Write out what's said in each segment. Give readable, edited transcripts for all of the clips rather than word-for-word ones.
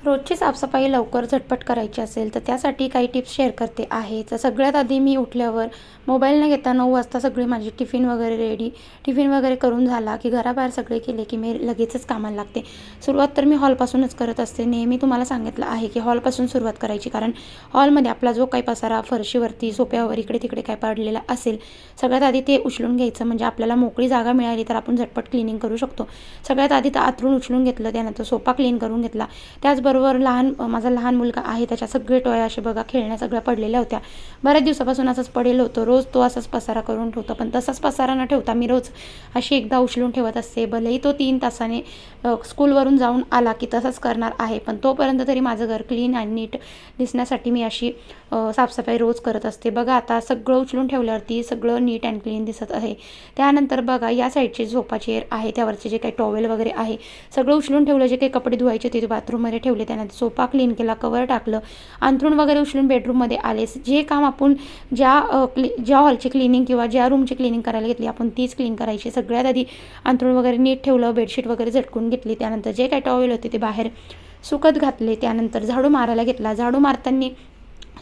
रोजची साफसफाई लवकर झटपट करायची असेल तर त्यासाठी काही टिप्स शेअर करते आहे. तर सगळ्यात आधी मी उठल्यावर मोबाईल न घेता 9 वाजता सगळी माझी टिफिन वगैरे रेडी, टिफिन वगैरे करून झाला की घराबाहेर सगळे केले की मी लगेचच कामाला लागते. सुरुवात तर मी हॉलपासूनच करत असते. नेहमी तुम्हाला सांगितलं आहे की हॉलपासून सुरुवात करायची, कारण हॉलमध्ये आपला जो काही पसारा फरशीवरती, सोफ्यावर, इकडे तिकडे काय पडलेला असेल सगळ्यात आधी ते उचलून घ्यायचं. म्हणजे आपल्याला मोकळी जागा मिळाली तर आपण झटपट क्लिनिंग करू शकतो. सगळ्यात आधी तर आतरून उचलून घेतलं, त्यानंतर सोफा क्लीन करून घेतला. त्याचबरोबर माझा लहान मुलगा आहे, त्याच्या सगळे टॉय असे बघा खेळण्या सगळ्या पडलेल्या होत्या. बऱ्याच दिवसापासून असंच पडेल होतं. रोज तो असाच पसारा करून ठेवतो, पण तसाच पसारा न ठेवता मी रोज अशी एकदा उचलून ठेवत असते. भलेही तो 3 तासाने स्कूलवरून जाऊन आला की तसंच करणार आहे, पण तोपर्यंत तरी माझं घर क्लीन आणि नीट दिसण्यासाठी मी अशी साफसफाई रोज करत असते. बघा आता सगळं उचलून ठेवल्यावरती सगळं नीट अँड क्लीन दिसत आहे. त्यानंतर बघा या साईडची सोफा चेअर आहे, त्यावरचे जे काही टॉवेल वगैरे आहे सगळं उचलून ठेवलं. जे काही कपडे धुवायचे ते बाथरूममध्ये ठेवले. त्यानंतर सोफा क्लीन केला, कवर टाकलं, अंथरूण वगैरे उचलून बेडरूममध्ये आले. जे काम आपण ज्या हॉलची क्लिनिंग किंवा ज्या रूमची क्लिनिंग करायला घेतली आपण तीच क्लीन करायची. सगळ्यात आधी अंथरूण वगैरे नीट ठेवलं, बेडशीट वगैरे झटकून घेतली. त्यानंतर जे काही टॉवेल होते ते बाहेर सुकत घातले. त्यानंतर झाडू मारायला घेतला. झाडू मारताना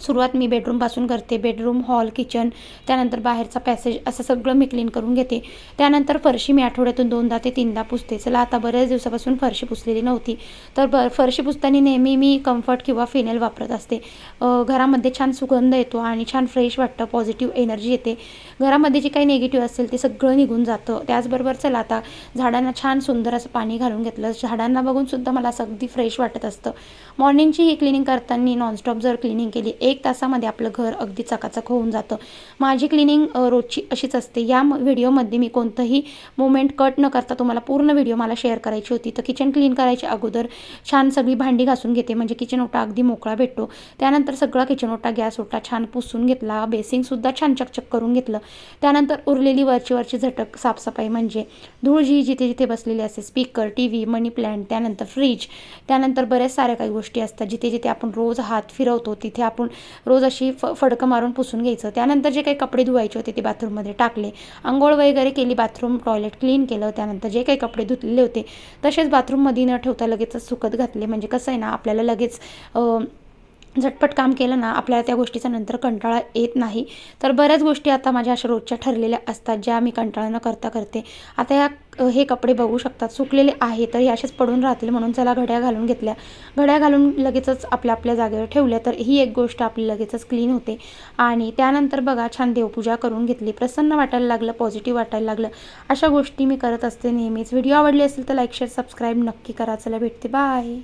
सुरुवात मी बेडरूमपासून करते. बेडरूम, हॉल, किचन, त्यानंतर बाहेरचा पॅसेज असं सगळं मी क्लीन करून घेते. त्यानंतर फरशी मी आठवड्यातून 2दा ते 3दा पुसते. चला आता बऱ्याच दिवसापासून फरशी पुसलेली नव्हती, तर फरशी पुसताना नेहमी मी कम्फर्ट किंवा फिनेल वापरत असते. घरामध्ये छान सुगंध येतो आणि छान फ्रेश वाटतं, पॉझिटिव्ह एनर्जी येते. घरामध्ये जे काही निगेटिव्ह असेल ते सगळं निघून जातं. त्याचबरोबर चला आता झाडांना छान सुंदर असं पाणी घालून घेतलं. झाडांना बघूनसुद्धा मला असं अगदी फ्रेश वाटत असतं. मॉर्निंगची ही क्लिनिंग करताना नॉनस्टॉप जर क्लिनिंग केली 1 तासामध्ये आपलं घर अगदी चकाचक होऊन जातं. माझी क्लिनिंग रोजची अशीच असते. या व्हिडिओमध्ये मी कोणतंही मोमेंट कट न करता तुम्हाला पूर्ण व्हिडिओ मला शेअर करायची होती. तर किचन क्लीन करायच्या अगोदर छान सगळी भांडी घासून घेते, म्हणजे किचन ओटा अगदी मोकळा भेटतो. त्यानंतर सगळा किचन ओटा, गॅस ओटा छान पुसून घेतला. बेसिंगसुद्धा छान चकचक करून घेतलं. त्यानंतर उरलेली वरची झटक साफसफाई म्हणजे धूळ जी जिथे जिथे बसलेली असते, स्पीकर, TV, मनी प्लॅन्ट, त्यानंतर फ्रीज, त्यानंतर बऱ्याच साऱ्या काही गोष्टी असतात जिथे जिथे आपण रोज हात फिरवतो तिथे आपण रोज अशी फडकं मारून पुसून घ्यायचं. त्यानंतर जे काही कपडे धुवायचे होते ते बाथरूममध्ये टाकले. अंघोळ वगैरे केली, बाथरूम टॉयलेट क्लीन केलं. त्यानंतर जे काही कपडे धुतलेले होते तसेच बाथरूममध्ये न ठेवता लगेचच सुकत घातले. म्हणजे कसं आहे ना, आपल्याला लगेच झटपट काम केलं ना, आपल्याला त्या गोष्टीचा नंतर कंटाळा येत नाही. तर बऱ्याच गोष्टी आता माझ्या अशा रोजच्या ठरलेल्या असतात ज्या मी कंटाळा न करता करते. आता हे कपडे बघू शकतात सुकलेले आहे, तर हे असेच पडून राहतील म्हणून चला घड्या घालून घेतल्या. घड्या घालून लगेचच आपल्या आपल्या जागेवर ठेवल्या, तर ही एक गोष्ट आपली लगेचच क्लीन होते. आणि त्यानंतर बघा छान देवपूजा करून घेतली. प्रसन्न वाटायला लागलं, पॉझिटिव्ह वाटायला लागलं. अशा गोष्टी मी करत असते नेहमीच. व्हिडिओ आवडली असेल तर लाईक, शेअर, सबस्क्राईब नक्की करा. चला भेटते, बाय.